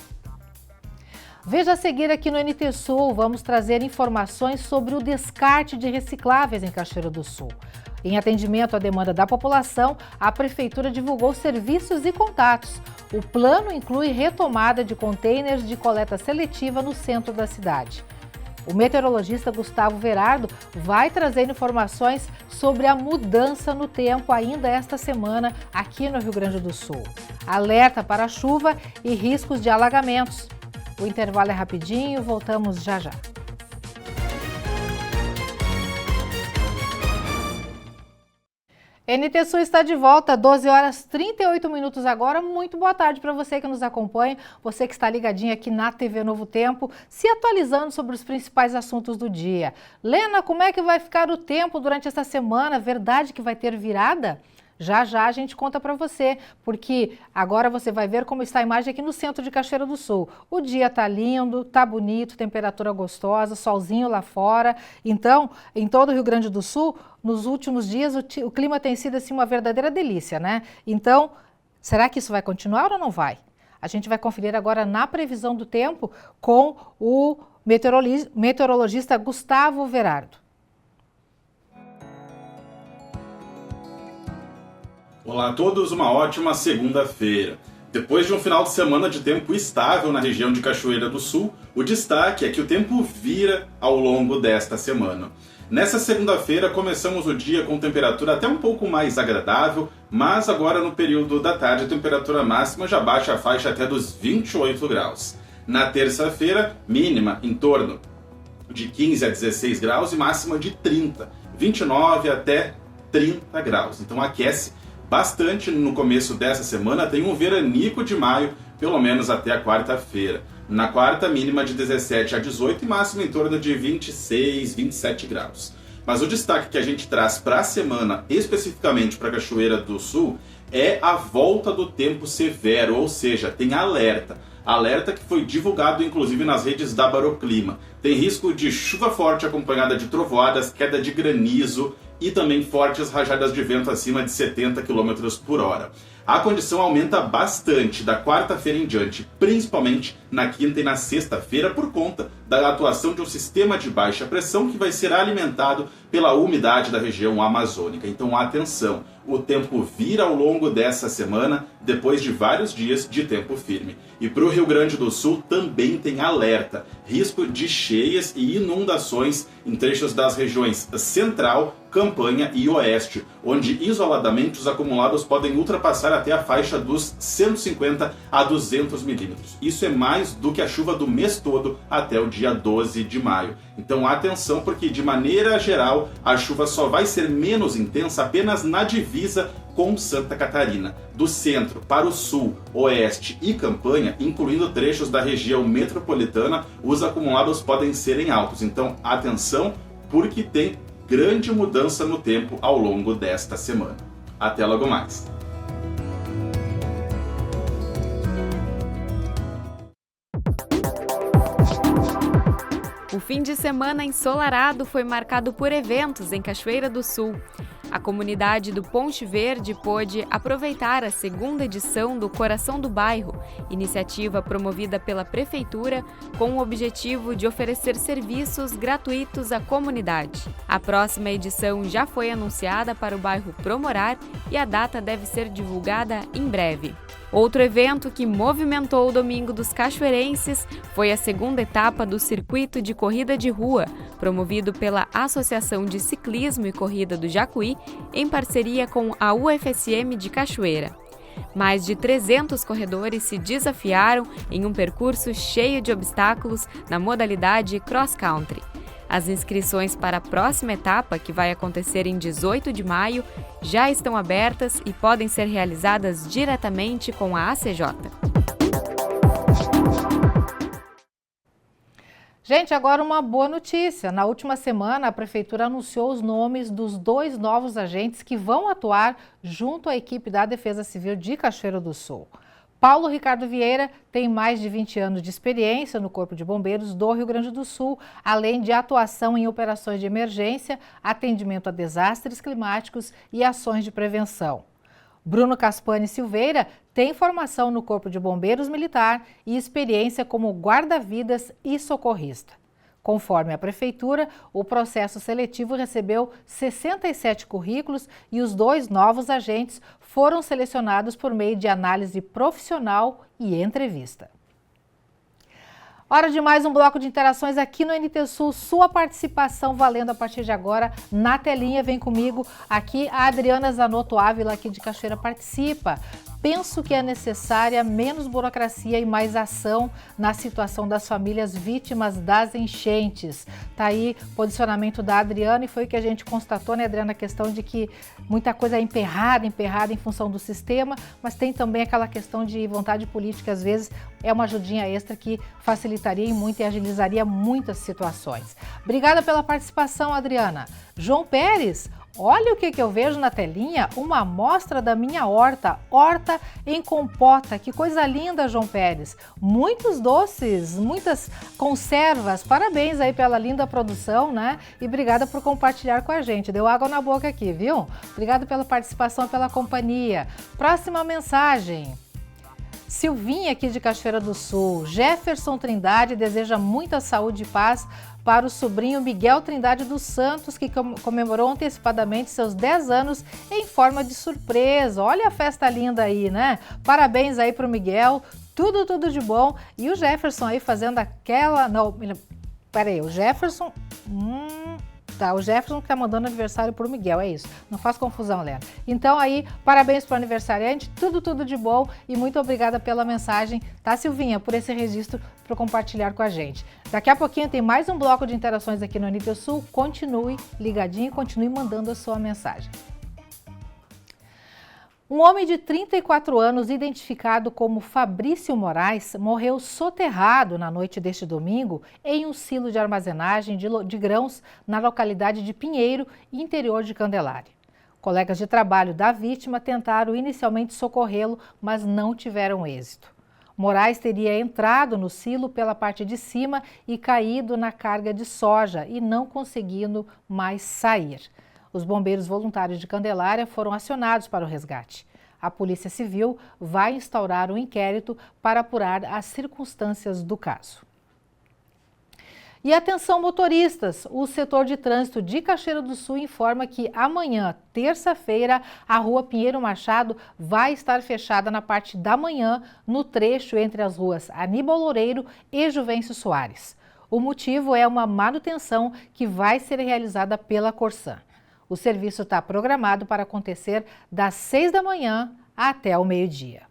Veja a seguir aqui no NT Sul, vamos trazer informações sobre o descarte de recicláveis em Cachoeira do Sul. Em atendimento à demanda da população, a Prefeitura divulgou serviços e contatos. O plano inclui retomada de contêineres de coleta seletiva no centro da cidade. O meteorologista Gustavo Verardo vai trazer informações sobre a mudança no tempo ainda esta semana aqui no Rio Grande do Sul. Alerta para chuva e riscos de alagamentos. O intervalo é rapidinho, voltamos já já. NT Sul está de volta, 12 horas 38 minutos agora. Muito boa tarde para você que nos acompanha, você que está ligadinho aqui na TV Novo Tempo, se atualizando sobre os principais assuntos do dia. Lena, como é que vai ficar o tempo durante essa semana? Verdade que vai ter virada? Já já a gente conta para você, porque agora você vai ver como está a imagem aqui no centro de Cachoeira do Sul. O dia tá lindo, tá bonito, temperatura gostosa, solzinho lá fora. Então, em todo o Rio Grande do Sul, nos últimos dias o clima tem sido assim uma verdadeira delícia, né? Então, será que isso vai continuar ou não vai? A gente vai conferir agora na previsão do tempo com o meteorologista Gustavo Verardo. Olá a todos, uma ótima segunda-feira. Depois de um final de semana de tempo estável na região de Cachoeira do Sul, o destaque é que o tempo vira ao longo desta semana. Nessa segunda-feira começamos o dia com temperatura até um pouco mais agradável, mas agora no período da tarde a temperatura máxima já baixa a faixa até dos 28 graus. Na terça-feira, mínima em torno de 15 a 16 graus e máxima de 30, 29 até 30 graus. Então aquece bastante no começo dessa semana, tem um veranico de maio, pelo menos até a quarta-feira. Na quarta, mínima de 17 a 18 e máxima em torno de 26, 27 graus. Mas o destaque que a gente traz para a semana, especificamente para Cachoeira do Sul, é a volta do tempo severo, ou seja, tem alerta. Alerta que foi divulgado inclusive nas redes da Baroclima. Tem risco de chuva forte acompanhada de trovoadas, queda de granizo e também fortes rajadas de vento acima de 70 km por hora. A condição aumenta bastante da quarta-feira em diante, principalmente na quinta e na sexta-feira, por conta da atuação de um sistema de baixa pressão que vai ser alimentado pela umidade da região amazônica. Então atenção, o tempo vira ao longo dessa semana, depois de vários dias de tempo firme. E para o Rio Grande do Sul também tem alerta, risco de cheias e inundações em trechos das regiões Central, Campanha e Oeste, onde isoladamente os acumulados podem ultrapassar até a faixa dos 150 a 200 milímetros. Isso é mais do que a chuva do mês todo até o dia 12 de maio. Então atenção, porque de maneira geral a chuva só vai ser menos intensa apenas na divisa com Santa Catarina. Do centro para o sul, oeste e campanha, incluindo trechos da região metropolitana, os acumulados podem serem altos. Então atenção, porque tem grande mudança no tempo ao longo desta semana. Até logo mais! O fim de semana ensolarado foi marcado por eventos em Cachoeira do Sul. A comunidade do Ponte Verde pôde aproveitar a segunda edição do Coração do Bairro, iniciativa promovida pela Prefeitura com o objetivo de oferecer serviços gratuitos à comunidade. A próxima edição já foi anunciada para o bairro Promorar e a data deve ser divulgada em breve. Outro evento que movimentou o domingo dos cachoeirenses foi a segunda etapa do Circuito de Corrida de Rua, promovido pela Associação de Ciclismo e Corrida do Jacuí, em parceria com a UFSM de Cachoeira. Mais de 300 corredores se desafiaram em um percurso cheio de obstáculos na modalidade cross-country. As inscrições para a próxima etapa, que vai acontecer em 18 de maio, já estão abertas e podem ser realizadas diretamente com a ACJ. Gente, agora uma boa notícia. Na última semana, a Prefeitura anunciou os nomes dos 2 novos agentes que vão atuar junto à equipe da Defesa Civil de Cachoeira do Sul. Paulo Ricardo Vieira tem mais de 20 anos de experiência no Corpo de Bombeiros do Rio Grande do Sul, além de atuação em operações de emergência, atendimento a desastres climáticos e ações de prevenção. Bruno Caspani Silveira tem formação no Corpo de Bombeiros Militar e experiência como guarda-vidas e socorrista. Conforme a Prefeitura, o processo seletivo recebeu 67 currículos e os 2 novos agentes foram selecionados por meio de análise profissional e entrevista. Hora de mais um bloco de interações aqui no NT Sul. Sua participação valendo a partir de agora na telinha. Vem comigo aqui a Adriana Zanotto Ávila, aqui de Cachoeira, participa. Penso que é necessária menos burocracia e mais ação na situação das famílias vítimas das enchentes. Tá aí o posicionamento da Adriana e foi o que a gente constatou, né, Adriana, a questão de que muita coisa é emperrada em função do sistema, mas tem também aquela questão de vontade política, às vezes é uma ajudinha extra que facilitaria e muito e agilizaria muitas situações. Obrigada pela participação, Adriana. João Pérez, olha o que eu vejo na telinha, uma amostra da minha horta em compota. Que coisa linda, João Pérez. Muitos doces, muitas conservas. Parabéns aí pela linda produção, né? E obrigada por compartilhar com a gente. Deu água na boca aqui, viu? Obrigada pela participação e pela companhia. Próxima mensagem. Silvinha, aqui de Cachoeira do Sul. Jefferson Trindade deseja muita saúde e paz para o sobrinho Miguel Trindade dos Santos, que comemorou antecipadamente seus 10 anos em forma de surpresa. Olha a festa linda aí, né? Parabéns aí para o Miguel, tudo de bom. E o Jefferson aí fazendo aquela... Não, peraí, o Jefferson... Tá, o Jefferson que tá mandando aniversário pro Miguel, é isso. Não faz confusão, Léa. Então aí, parabéns pro aniversariante, tudo de bom e muito obrigada pela mensagem, tá, Silvinha, por esse registro, por compartilhar com a gente. Daqui a pouquinho tem mais um bloco de interações aqui no NT Sul. Continue ligadinho, continue mandando a sua mensagem. Um homem de 34 anos, identificado como Fabrício Moraes, morreu soterrado na noite deste domingo em um silo de armazenagem de grãos na localidade de Pinheiro, interior de Candelária. Colegas de trabalho da vítima tentaram inicialmente socorrê-lo, mas não tiveram êxito. Moraes teria entrado no silo pela parte de cima e caído na carga de soja e não conseguindo mais sair. Os bombeiros voluntários de Candelária foram acionados para o resgate. A Polícia Civil vai instaurar um inquérito para apurar as circunstâncias do caso. E atenção motoristas, o setor de trânsito de Cachoeira do Sul informa que amanhã, terça-feira, a rua Pinheiro Machado vai estar fechada na parte da manhã, no trecho entre as ruas Aníbal Loureiro e Juvencio Soares. O motivo é uma manutenção que vai ser realizada pela Corsan. O serviço está programado para acontecer das 6 da manhã até o meio-dia.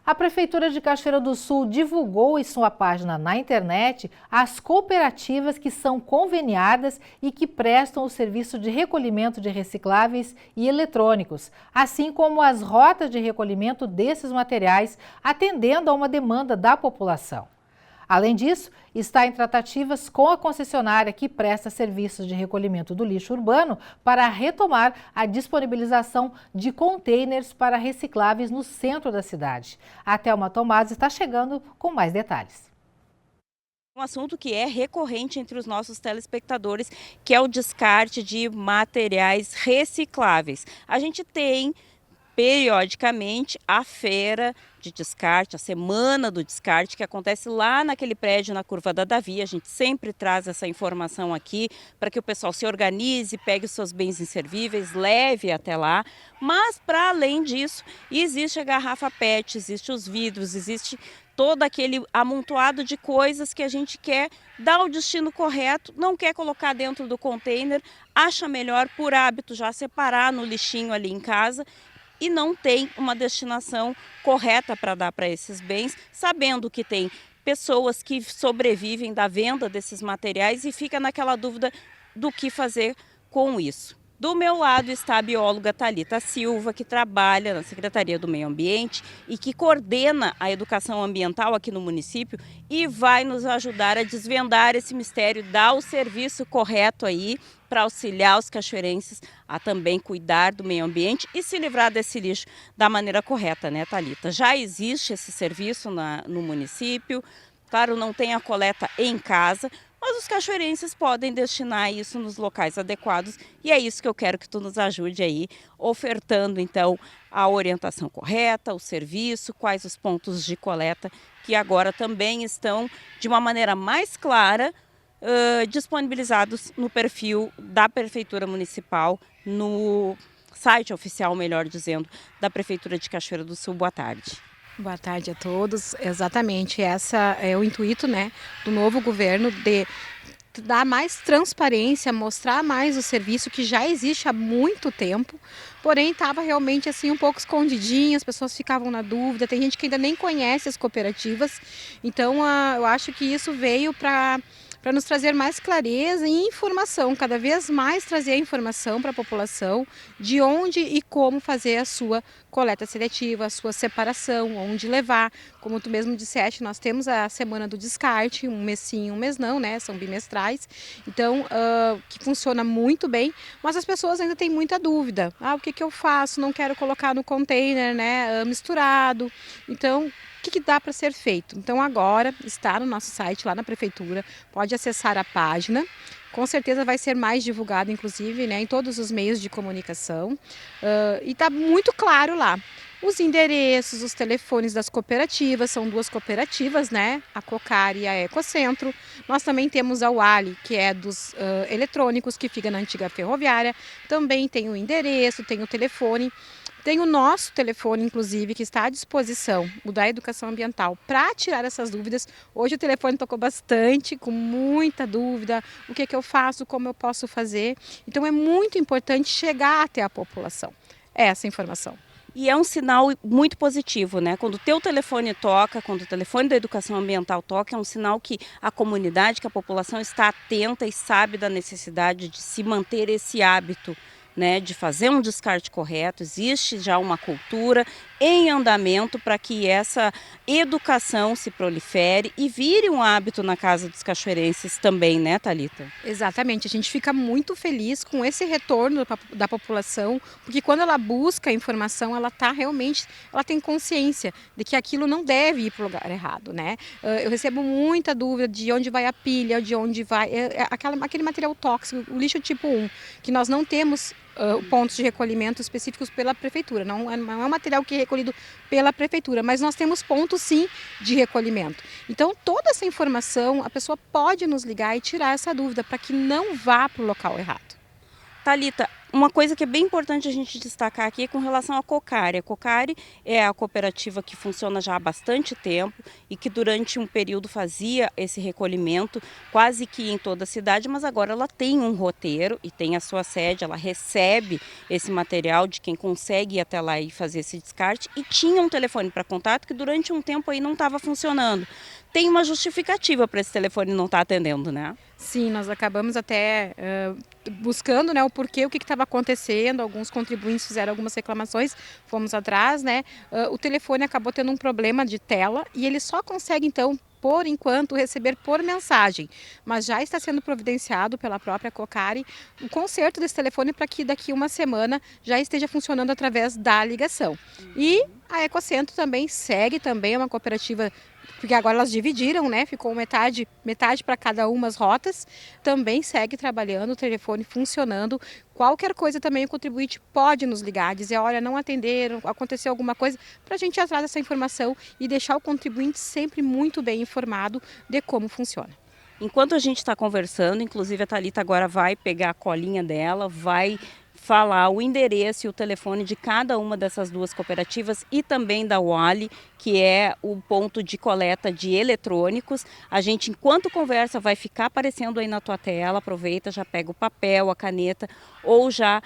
A Prefeitura de Cachoeira do Sul divulgou em sua página na internet as cooperativas que são conveniadas e que prestam o serviço de recolhimento de recicláveis e eletrônicos, assim como as rotas de recolhimento desses materiais, atendendo a uma demanda da população. Além disso, está em tratativas com a concessionária que presta serviços de recolhimento do lixo urbano para retomar a disponibilização de contêineres para recicláveis no centro da cidade. A Thelma Tomás está chegando com mais detalhes. Um assunto que é recorrente entre os nossos telespectadores, que é o descarte de materiais recicláveis. A gente tem periodicamente a feira de descarte, a semana do descarte, que acontece lá naquele prédio na Curva da Davi. A gente sempre traz essa informação aqui para que o pessoal se organize, pegue os seus bens inservíveis, leve até lá. Mas, para além disso, existe a garrafa PET, existe os vidros, existe todo aquele amontoado de coisas que a gente quer dar o destino correto, não quer colocar dentro do container, acha melhor, por hábito, já separar no lixinho ali em casa, e não tem uma destinação correta para dar para esses bens, sabendo que tem pessoas que sobrevivem da venda desses materiais e fica naquela dúvida do que fazer com isso. Do meu lado está a bióloga Thalita Silva, que trabalha na Secretaria do Meio Ambiente e que coordena a educação ambiental aqui no município e vai nos ajudar a desvendar esse mistério, dar o serviço correto aí para auxiliar os cachoeirenses a também cuidar do meio ambiente e se livrar desse lixo da maneira correta, né, Thalita? Já existe esse serviço no município, claro, não tem a coleta em casa, mas os cachoeirenses podem destinar isso nos locais adequados e é isso que eu quero que tu nos ajude aí, ofertando então a orientação correta, o serviço, quais os pontos de coleta que agora também estão de uma maneira mais clara disponibilizados no perfil da Prefeitura Municipal, no site oficial, melhor dizendo, da Prefeitura de Cachoeira do Sul. Boa tarde. Boa tarde a todos. Exatamente, essa é o intuito, né, do novo governo, de dar mais transparência, mostrar mais o serviço que já existe há muito tempo, porém estava realmente assim um pouco escondidinho, as pessoas ficavam na dúvida, tem gente que ainda nem conhece as cooperativas, então eu acho que isso veio para nos trazer mais clareza e informação, cada vez mais trazer a informação para a população de onde e como fazer a sua coleta seletiva, a sua separação, onde levar. Como tu mesmo disseste, nós temos a semana do descarte, um mês sim, um mês não, né? São bimestrais, então que funciona muito bem, mas as pessoas ainda têm muita dúvida. O que eu faço? Não quero colocar no container, né? Misturado. Então, o que dá para ser feito? Então agora está no nosso site lá na Prefeitura, pode acessar a página, com certeza vai ser mais divulgado inclusive, né, em todos os meios de comunicação e está muito claro lá. Os endereços, os telefones das cooperativas, são duas cooperativas, né? A Cocar e a Ecocentro. Nós também temos a UALI, que é dos eletrônicos, que fica na antiga ferroviária. Também tem o endereço, tem o telefone. Tem o nosso telefone, inclusive, que está à disposição, o da Educação Ambiental, para tirar essas dúvidas. Hoje o telefone tocou bastante, com muita dúvida, o que eu faço, como eu posso fazer. Então é muito importante chegar até a população, essa informação. E é um sinal muito positivo, né? Quando o teu telefone toca, quando o telefone da Educação Ambiental toca, é um sinal que a comunidade, que a população está atenta e sabe da necessidade de se manter esse hábito né, de fazer um descarte correto, existe já uma cultura em andamento para que essa educação se prolifere e vire um hábito na casa dos cachoeirenses também, né, Thalita? Exatamente, a gente fica muito feliz com esse retorno da população, porque quando ela busca a informação, ela tem consciência de que aquilo não deve ir para o lugar errado, né? Eu recebo muita dúvida de onde vai a pilha, de onde vai aquele material tóxico, o lixo tipo 1, que nós não temos pontos de recolhimento específicos pela prefeitura. Não é um material que é recolhido pela prefeitura, mas nós temos pontos sim de recolhimento. Então toda essa informação a pessoa pode nos ligar e tirar essa dúvida para que não vá para o local errado. Thalita, uma coisa que é bem importante a gente destacar aqui é com relação à Cocari. A Cocari é a cooperativa que funciona já há bastante tempo e que durante um período fazia esse recolhimento quase que em toda a cidade, mas agora ela tem um roteiro e tem a sua sede, ela recebe esse material de quem consegue ir até lá e fazer esse descarte, e tinha um telefone para contato que durante um tempo aí não estava funcionando. Tem uma justificativa para esse telefone não estar atendendo, né? Sim, nós acabamos até buscando, né, o porquê, o que estava acontecendo. Alguns contribuintes fizeram algumas reclamações, fomos atrás, né? O telefone acabou tendo um problema de tela e ele só consegue então, por enquanto, receber por mensagem, mas já está sendo providenciado pela própria Cocari o conserto desse telefone para que daqui uma semana já esteja funcionando através da ligação. E a Ecocentro também segue, também é uma cooperativa, porque agora elas dividiram, né? Ficou metade para cada uma as rotas, também segue trabalhando, o telefone funcionando. Qualquer coisa também o contribuinte pode nos ligar, dizer, olha, não atenderam, aconteceu alguma coisa, para a gente ir atrás dessa informação e deixar o contribuinte sempre muito bem informado de como funciona. Enquanto a gente está conversando, inclusive a Thalita agora vai pegar a colinha dela, vai falar o endereço e o telefone de cada uma dessas duas cooperativas e também da Wally, que é o ponto de coleta de eletrônicos. A gente, enquanto conversa, vai ficar aparecendo aí na tua tela, aproveita, já pega o papel, a caneta, ou já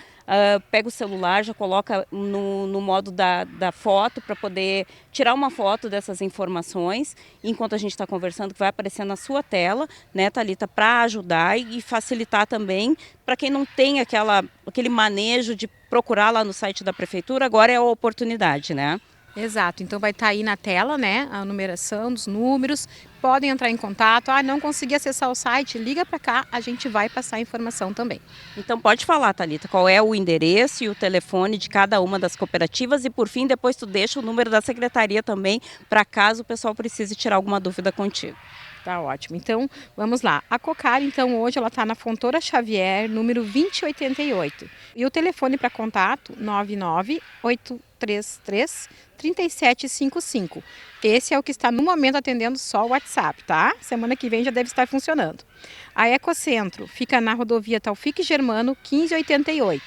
pega o celular, já coloca no modo da foto para poder tirar uma foto dessas informações, enquanto a gente está conversando, que vai aparecer na sua tela, né, Thalita, para ajudar e facilitar também para quem não tem aquele manejo de procurar lá no site da prefeitura. Agora é a oportunidade, né? Exato, então vai estar aí na tela, né, a numeração dos números, podem entrar em contato, não consegui acessar o site, liga para cá, a gente vai passar a informação também. Então pode falar, Thalita, qual é o endereço e o telefone de cada uma das cooperativas e por fim depois tu deixa o número da secretaria também, para caso o pessoal precise tirar alguma dúvida contigo. Tá ótimo, então vamos lá. A Cocari, então, hoje ela está na Fontoura Xavier, número 2088. E o telefone para contato, 99833-3755. Esse é o que está no momento atendendo só o WhatsApp, tá? Semana que vem já deve estar funcionando. A Ecocentro fica na rodovia Taufik Germano, 1588.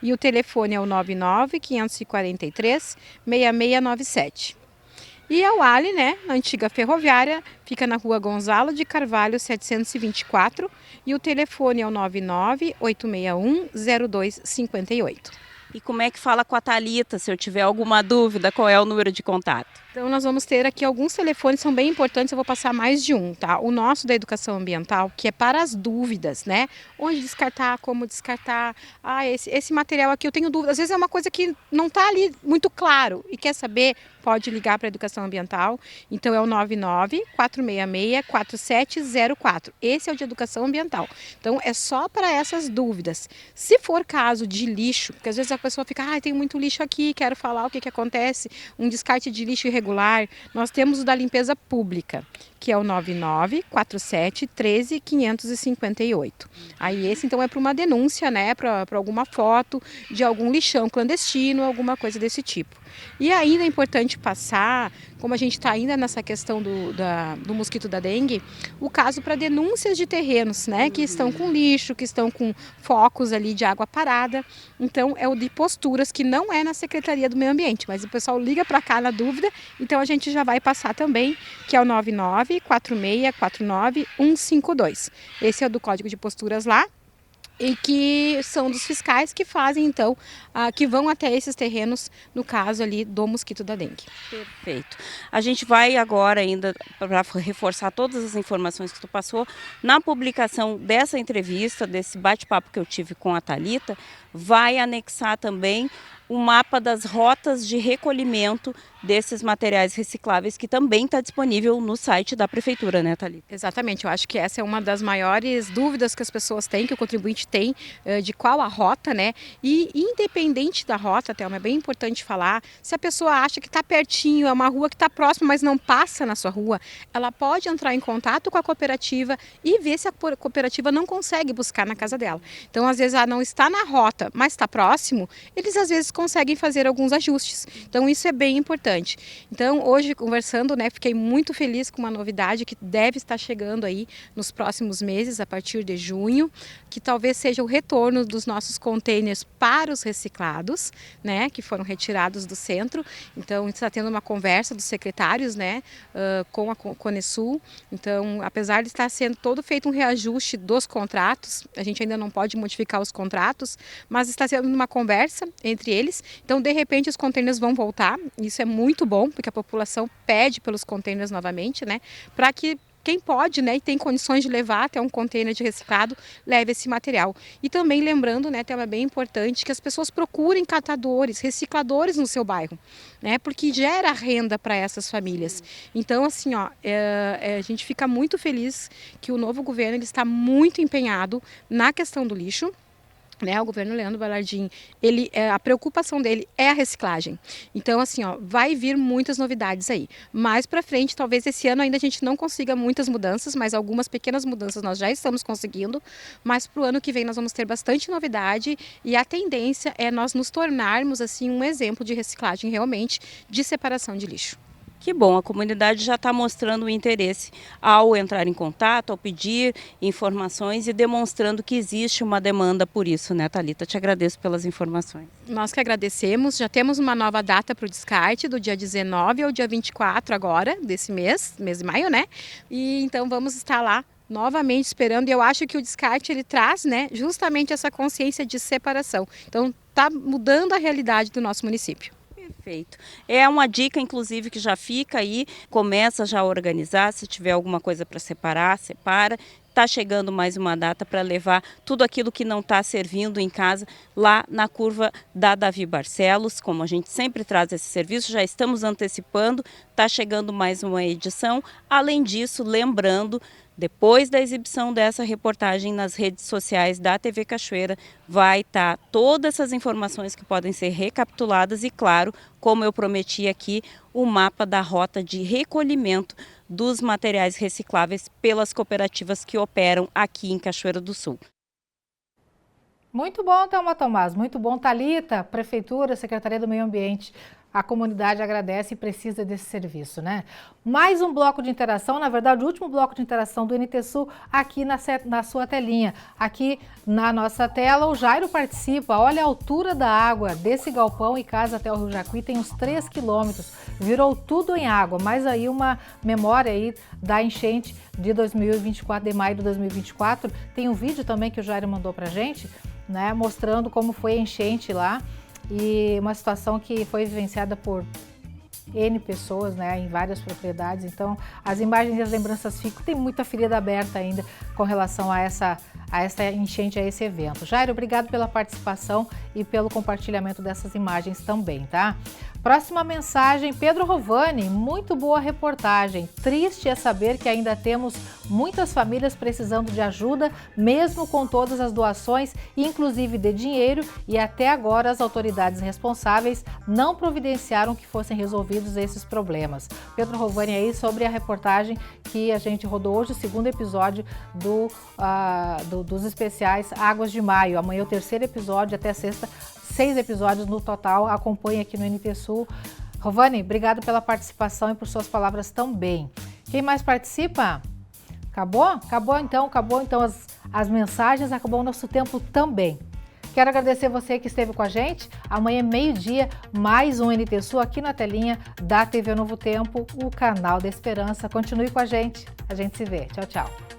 E o telefone é o 99-543-6697. E a Wally, né, na antiga ferroviária, fica na rua Gonzalo de Carvalho, 724, e o telefone é o 99-861-0258. E como é que fala com a Thalita? Se eu tiver alguma dúvida, qual é o número de contato? Então nós vamos ter aqui alguns telefones, são bem importantes, eu vou passar mais de um, tá? O nosso da educação ambiental, que é para as dúvidas, né? Onde descartar, como descartar, esse material aqui eu tenho dúvida, às vezes é uma coisa que não está ali muito claro e quer saber, pode ligar para a educação ambiental, então é o 99-466-4704, esse é o de educação ambiental, então é só para essas dúvidas. Se for caso de lixo, porque às vezes a pessoa fica, tem muito lixo aqui, quero falar o que acontece, um descarte de lixo irregular, nós temos o da limpeza pública, que é o 99-47-13-558. Aí esse então é para uma denúncia, né, para alguma foto de algum lixão clandestino, alguma coisa desse tipo. E ainda é importante passar, como a gente está ainda nessa questão do mosquito da dengue, o caso para denúncias de terrenos, né, que estão com lixo, que estão com focos ali de água parada. Então é o de posturas, que não é na Secretaria do Meio Ambiente, mas o pessoal liga para cá na dúvida, então a gente já vai passar também, que é o 99-4649-152. Esse é o do Código de Posturas lá. e que são dos fiscais que fazem, então, que vão até esses terrenos, no caso ali do mosquito da dengue. Perfeito. A gente vai agora ainda, para reforçar todas as informações que tu passou, na publicação dessa entrevista, desse bate-papo que eu tive com a Thalita, vai anexar também o mapa das rotas de recolhimento desses materiais recicláveis, que também está disponível no site da Prefeitura, né, Thalita? Exatamente, eu acho que essa é uma das maiores dúvidas que as pessoas têm, que o contribuinte tem, de qual a rota, né? E independente da rota, Thelma, é bem importante falar, se a pessoa acha que está pertinho, é uma rua que está próxima, mas não passa na sua rua, ela pode entrar em contato com a cooperativa e ver se a cooperativa não consegue buscar na casa dela. Então, às vezes, ela não está na rota, mas está próximo, eles às vezes conseguem fazer alguns ajustes. Então, isso é bem importante. Então, hoje, conversando, né, fiquei muito feliz com uma novidade que deve estar chegando aí nos próximos meses, a partir de junho, que talvez seja o retorno dos nossos containers para os reciclados, né, que foram retirados do centro. Então, está tendo uma conversa dos secretários, né, com a Conesul. Então, apesar de estar sendo todo feito um reajuste dos contratos, a gente ainda não pode modificar os contratos, mas está sendo uma conversa entre eles. Então, de repente, os containers vão voltar. Isso é muito bom, porque a população pede pelos containers novamente, né, para que quem pode, né, e tem condições de levar até um container de reciclado, leve esse material. E também lembrando, né, é bem importante que as pessoas procurem catadores, recicladores no seu bairro, né, porque gera renda para essas famílias. Então, assim, ó, a gente fica muito feliz que o novo governo ele está muito empenhado na questão do lixo. Né, o governo Leandro Balardim, a preocupação dele é a reciclagem. Então, assim, ó, vai vir muitas novidades aí. Mais para frente, talvez esse ano ainda a gente não consiga muitas mudanças, mas algumas pequenas mudanças nós já estamos conseguindo. Mas para o ano que vem nós vamos ter bastante novidade e a tendência é nós nos tornarmos assim um exemplo de reciclagem realmente, de separação de lixo. Que bom, a comunidade já está mostrando o interesse ao entrar em contato, ao pedir informações e demonstrando que existe uma demanda por isso, né, Thalita? Te agradeço pelas informações. Nós que agradecemos, já temos uma nova data para o descarte, do dia 19 ao dia 24 agora, desse mês de maio, né? E então vamos estar lá novamente esperando, e eu acho que o descarte ele traz, né, justamente essa consciência de separação. Então está mudando a realidade do nosso município. Perfeito. É uma dica, inclusive, que já fica aí, começa já a organizar, se tiver alguma coisa para separar, separa. Está chegando mais uma data para levar tudo aquilo que não está servindo em casa lá na curva da Davi Barcelos. Como a gente sempre traz esse serviço, já estamos antecipando, está chegando mais uma edição. Além disso, lembrando, depois da exibição dessa reportagem nas redes sociais da TV Cachoeira, vai estar todas essas informações que podem ser recapituladas e, claro, como eu prometi aqui, o mapa da rota de recolhimento dos materiais recicláveis pelas cooperativas que operam aqui em Cachoeira do Sul. Muito bom, Thelma Tomás, muito bom. Thalita, Prefeitura, Secretaria do Meio Ambiente, a comunidade agradece e precisa desse serviço, né? Mais um bloco de interação, na verdade, o último bloco de interação do NT Sul aqui na sua telinha. Aqui na nossa tela, o Jairo participa. Olha a altura da água desse galpão e casa até o Rio Jacuí, tem uns 3 quilômetros. Virou tudo em água, mas aí uma memória aí da enchente de 2024, de maio de 2024. Tem um vídeo também que o Jairo mandou pra gente, né? Mostrando como foi a enchente lá. E uma situação que foi vivenciada por N pessoas, né, em várias propriedades. Então, as imagens e as lembranças ficam, tem muita ferida aberta ainda com relação a essa enchente, a esse evento. Jairo, obrigado pela participação e pelo compartilhamento dessas imagens também, tá? Próxima mensagem, Pedro Rovani, muito boa reportagem. Triste é saber que ainda temos muitas famílias precisando de ajuda, mesmo com todas as doações, inclusive de dinheiro, e até agora as autoridades responsáveis não providenciaram que fossem resolvidos esses problemas. Pedro Rovani aí sobre a reportagem que a gente rodou hoje, o segundo episódio dos especiais Águas de Maio. Amanhã é o terceiro episódio, até sexta, 6 episódios no total. Acompanhe aqui no NT Sul. Rovani, obrigado pela participação e por suas palavras também. Quem mais participa? Acabou? Acabou então as mensagens, acabou o nosso tempo também. Quero agradecer você que esteve com a gente. Amanhã, meio-dia, mais um NT Sul aqui na telinha da TV Novo Tempo, o canal da Esperança. Continue com a gente se vê. Tchau, tchau.